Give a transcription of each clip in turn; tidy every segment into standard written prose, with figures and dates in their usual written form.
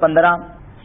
15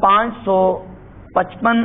555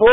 2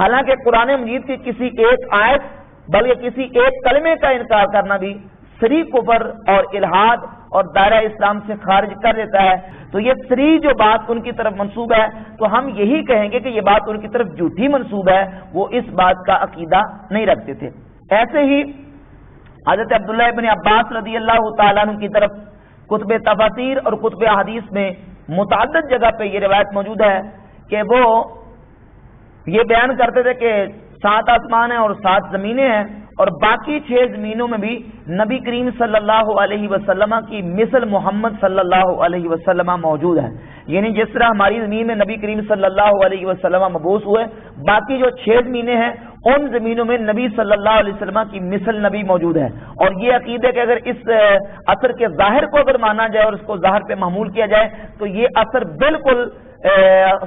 حالانکہ قرآن مجید کی کسی ایک آیت بلکہ کسی ایک کلمے کا انکار کرنا بھی صریح کفر اور الحاد اور دائرہ اسلام سے خارج کر دیتا ہے. تو یہ صریح جو بات ان کی طرف منسوب ہے تو ہم یہی کہیں گے کہ یہ بات ان کی طرف جھوٹی منسوب ہے، وہ اس بات کا عقیدہ نہیں رکھتے تھے. ایسے ہی حضرت عبداللہ ابن عباس رضی اللہ تعالیٰ عنہ کی طرف کتب تفاسیر اور کتب حدیث میں متعدد جگہ پہ یہ روایت موجود ہے کہ وہ یہ بیان کرتے تھے کہ 7 آسمان ہیں اور 7 زمینیں ہیں اور باقی 6 زمینوں میں بھی نبی کریم صلی اللہ علیہ وسلم کی مثل محمد صلی اللہ علیہ وسلم موجود ہے. یعنی جس طرح ہماری زمین میں نبی کریم صلی اللہ علیہ وسلم مبعوث ہوئے، باقی جو 6 زمینیں ہیں ان زمینوں میں نبی صلی اللہ علیہ وسلم کی مثل نبی موجود ہے. اور یہ عقیدہ ہے کہ اگر اس اثر کے ظاہر کو اگر مانا جائے اور اس کو ظاہر پہ محمول کیا جائے تو یہ اثر بالکل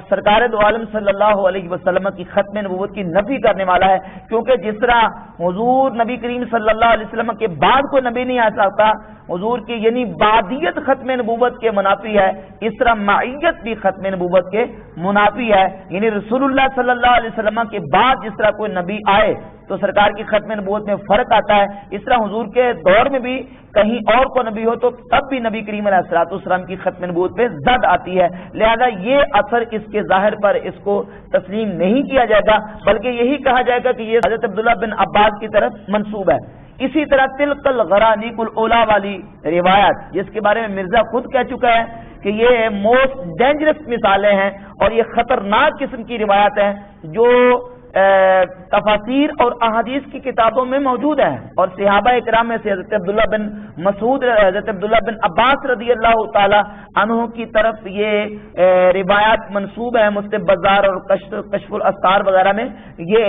سرکار دو عالم صلی اللہ علیہ وسلم کی ختم نبوت کی نفی کرنے والا ہے. کیونکہ جس طرح حضور نبی کریم صلی اللہ علیہ وسلم کے بعد کوئی نبی نہیں آ سکتا، حضور کی یعنی بعدیت ختم نبوت کے منافی ہے، اس طرح معیت بھی ختم نبوت کے منافی ہے. یعنی رسول اللہ صلی اللہ علیہ وسلم کے بعد جس طرح کوئی نبی آئے تو سرکار کی ختم نبوت میں فرق آتا ہے، اس طرح حضور کے دور میں بھی کہیں اور کو نبی ہو تو تب بھی نبی کریم علیہ الصلوۃ والسلام کی ختم نبوت پہ زد آتی ہے. لہذا یہ اثر اس کے ظاہر پر اس کو تسلیم نہیں کیا جائے گا، بلکہ یہی کہا جائے گا کہ یہ حضرت عبداللہ بن عباس کی طرف منسوب ہے. اسی طرح تلک الغرانیق الاولی والی روایت جس کے بارے میں مرزا خود کہہ چکا ہے کہ یہ موسٹ ڈینجرس مثالیں ہیں اور یہ خطرناک قسم کی روایت ہیں جو تفاسیر اور احادیث کی کتابوں میں موجود ہیں. اور صحابہ اکرام میں سے حضرت عبداللہ بن مسعود، حضرت عبداللہ بن عباس رضی اللہ تعالی عنہ کی طرف یہ روایات منسوب ہیں. مصنف بزار اور کشف الاسرار وغیرہ میں یہ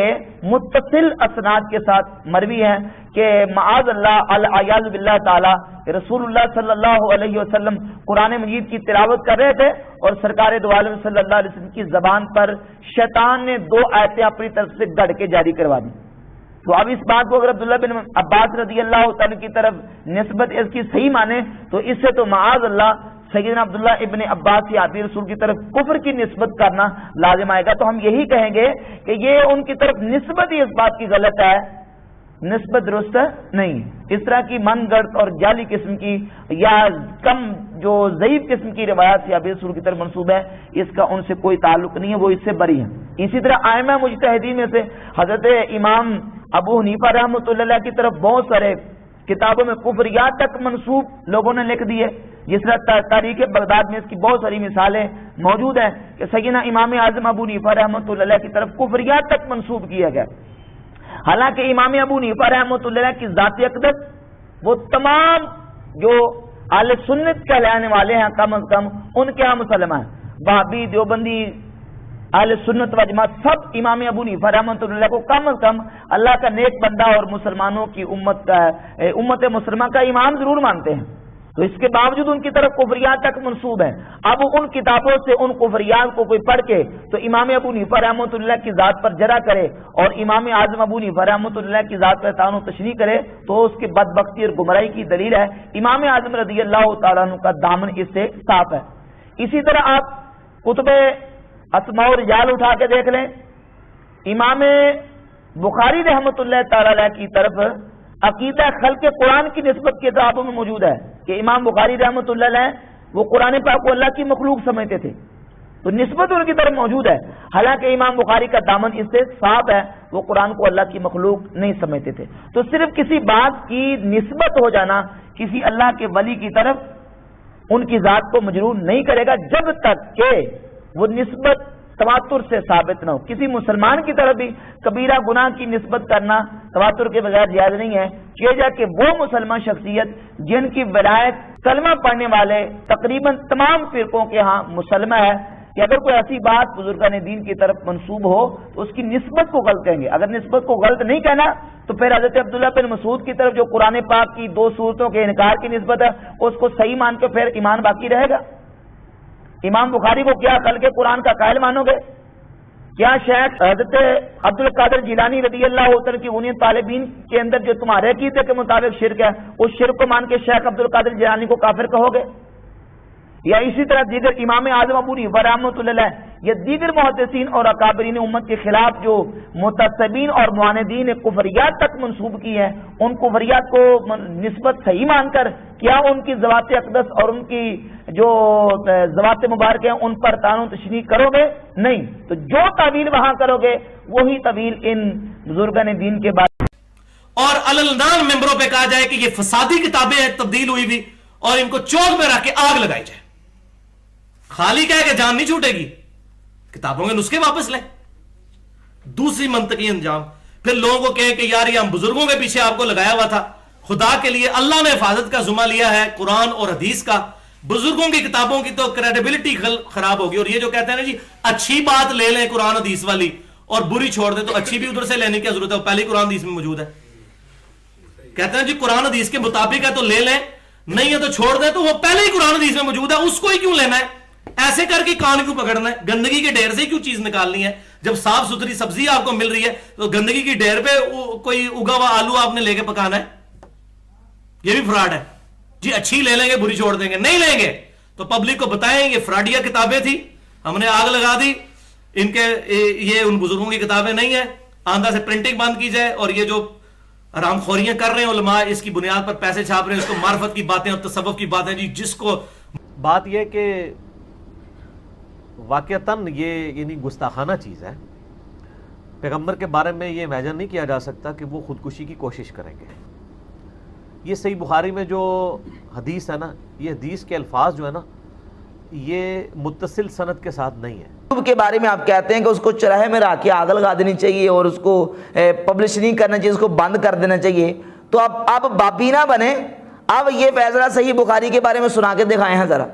متصل اسناد کے ساتھ مروی ہیں کہ معاذ اللہ العیاذ باللہ تعالی رسول اللہ صلی اللہ علیہ وسلم قرآن مجید کی تلاوت کر رہے تھے اور سرکار دو عالم صلی اللہ علیہ وسلم کی زبان پر شیطان نے 2 آیتیں اپنی طرف سے گڑھ کے جاری کروا دی. تو اب اس بات کو اگر عبداللہ بن عباس رضی اللہ تعالی کی طرف نسبت اس کی صحیح مانے تو اس سے تو معاذ اللہ سیدنا عبداللہ ابن عباس یا عبی رسول کی طرف کفر کی نسبت کرنا لازم آئے گا. تو ہم یہی کہیں گے کہ یہ ان کی طرف نسبت ہی اس بات کی غلط ہے، نسبت درست نہیں. اس طرح کی من گڑھ اور جعلی قسم کی یا کم جو ضعیف قسم کی روایات یا رسول کی طرف منسوب ہے اس کا ان سے کوئی تعلق نہیں ہے، وہ اس سے بری ہیں. اسی طرح ائمہ مجتہدین میں سے حضرت امام ابو حنیفہ رحمۃ اللہ علیہ کی طرف بہت سارے کتابوں میں کفریات تک منسوب لوگوں نے لکھ دیے. جس طرح تاریخ بغداد میں اس کی بہت ساری مثالیں موجود ہیں کہ سیدنا امام اعظم ابو حنیفہ رحمۃ اللہ علیہ کی طرف کفریات تک منسوب کیا گیا. حالانکہ امام ابو حنیفہ رحمۃ اللہ علیہ کی ذاتی عقیدت وہ تمام جو اہل سنت کہلانے والے ہیں کم از کم ان کے ہاں مسلمان ہیں. وہابی، دیوبندی، اہل سنت و جماعت سب امام ابو حنیفہ رحمۃ اللہ علیہ کو کم از کم اللہ کا نیک بندہ اور مسلمانوں کی امت مسلمہ کا امام ضرور مانتے ہیں. تو اس کے باوجود ان کی طرف کفریات تک منسوب ہے. اب ان کتابوں سے ان کفریات کو کوئی پڑھ کے تو امام ابو حنیفہ رحمۃ اللہ کی ذات پر جرح کرے اور امام اعظم ابو حنیفہ رحمۃ اللہ کی ذات پر تعین و تشریح کرے تو اس کی بدبختی اور گمراہی کی دلیل ہے. امام اعظم رضی اللہ تعالیٰ عنہ کا دامن اس سے صاف ہے. اسی طرح آپ کتب اسماء و رجال اٹھا کے دیکھ لیں. امام بخاری رحمۃ اللہ تعالی علیہ کی طرف عقیدہ خلق قرآن کی نسبت کی کتابوں میں موجود ہے کہ امام بخاری رحمۃ اللہ علیہ وہ قرآن پاک کو اللہ کی مخلوق سمجھتے تھے. تو نسبت ان کی طرف موجود ہے، حالانکہ امام بخاری کا دامن اس سے صاف ہے، وہ قرآن کو اللہ کی مخلوق نہیں سمجھتے تھے. تو صرف کسی بات کی نسبت ہو جانا کسی اللہ کے ولی کی طرف ان کی ذات کو مجرور نہیں کرے گا جب تک کہ وہ نسبت تواتر سے ثابت نہ ہو. کسی مسلمان کی طرف بھی کبیرہ گناہ کی نسبت کرنا تواتر کے بغیر جائز نہیں ہے. یہ جا کہ وہ مسلمان شخصیت جن کی ولایت کلمہ پڑھنے والے تقریباً تمام فرقوں کے ہاں مسلمہ ہے کہ اگر کوئی ایسی بات بزرگان دین کی طرف منسوب ہو تو اس کی نسبت کو غلط کہیں گے. اگر نسبت کو غلط نہیں کہنا تو پھر حضرت عبداللہ بن مسعود کی طرف جو قرآن پاک کی 2 صورتوں کے انکار کی نسبت ہے اس کو صحیح مان کے پھر ایمان باقی رہے گا. امام بخاری کو کیا خلق قرآن کا قائل مانو گے؟ کیا شیخ حضرت عبد القادر جیلانی رضی اللہ عنہ کی انہیں طالبین کے اندر جو تمہارے عقیدے کے مطابق شرک ہے اس شرک کو مان کے شیخ عبد القادر جیلانی کو کافر کہو گے؟ یا اسی طرح دیگر امام اعظم ابو حنیفہ رحمۃ اللہ علیہ یا دیگر محدثین اور اکابرین امت کے خلاف جو متعصبین اور معاندین کفریات تک منسوب کی ہے، ان کفریات کو نسبت صحیح مان کر کیا ان کی ذوات اقدس اور ان کی جو ذوات مبارک ہیں ان پر طعن و تشنیع کرو گے؟ نہیں، تو جو تعویل وہاں کرو گے وہی تعویل ان بزرگان دین کے بعد اور علنان ممبروں پہ کہا جائے کہ یہ فسادی کتابیں ہیں تبدیل ہوئی بھی، اور ان کو چوک میں رکھ کے آگ لگائی جائے۔ خالی کہہ کہ جان نہیں چھوٹے گی، کتابوں کے نسخے واپس لیں۔ دوسری منطقی انجام، پھر لوگوں کو کہیں کہ یار یہ ہم بزرگوں کے پیچھے آپ کو لگایا ہوا تھا، خدا کے لیے اللہ نے حفاظت کا ذمہ لیا ہے قرآن اور حدیث کا، بزرگوں کی کتابوں کی تو کریڈیبلٹی خراب ہوگی۔ اور یہ جو کہتے ہیں نا جی اچھی بات لے لیں قرآن حدیث والی اور بری چھوڑ دیں، تو اچھی بھی ادھر سے لینے کی ضرورت ہے، وہ پہلے قرآن حدیث میں موجود ہے۔ کہتے ہیں جی قرآن حدیث کے مطابق ہے تو لے لیں، نہیں ہے تو چھوڑ دیں، تو وہ پہلے ہی قرآن حدیث میں موجود ہے، اس کو ہی کیوں لینا ہے؟ ایسے کر کے کان کیوں پکڑنا ہے؟ گندگی کے ڈھیر سے ہی کیوں چیز نکالنی ہے؟ جب صاف ستھری سبزی آپ کو مل رہی ہے تو گندگی کی ڈھیر پہ کوئی اگا ہوا آلو آپ نے لے کے پکانا ہے؟ یہ بھی فراڈ ہے۔ جی اچھی لے لیں گے بری چھوڑ دیں گے، نہیں لیں گے تو پبلک کو بتائیں یہ فراڈیا کتابیں تھی، ہم نے آگ لگا دی، ان کے یہ ان بزرگوں کی کتابیں نہیں ہیں، آندھا سے پرنٹنگ بند کی جائے، اور یہ جو حرام خوریاں کر رہے ہیں علماء اس کی بنیاد پر پیسے چھاپ رہے ہیں، اس کو معرفت کی باتیں اور تصوف کی باتیں، جی جس کو بات یہ کہ واقعتاً یہ یعنی گستاخانہ چیز ہے۔ پیغمبر کے بارے میں یہ امیجن نہیں کیا جا سکتا کہ وہ خودکشی کی کوشش کریں گے۔ یہ صحیح بخاری میں جو حدیث ہے نا، یہ حدیث کے الفاظ جو ہے نا یہ متصل سند کے ساتھ نہیں ہے۔ کے بارے میں آپ کہتے ہیں کہ اس کو چراہے میں رکھ کے آگ لگا دینی چاہیے اور اس کو پبلش نہیں کرنا چاہیے، اس کو بند کر دینا چاہیے، تو اب باپی نہ بنے، اب یہ فیصلہ صحیح بخاری کے بارے میں سنا کے دکھائے ہیں ذرا۔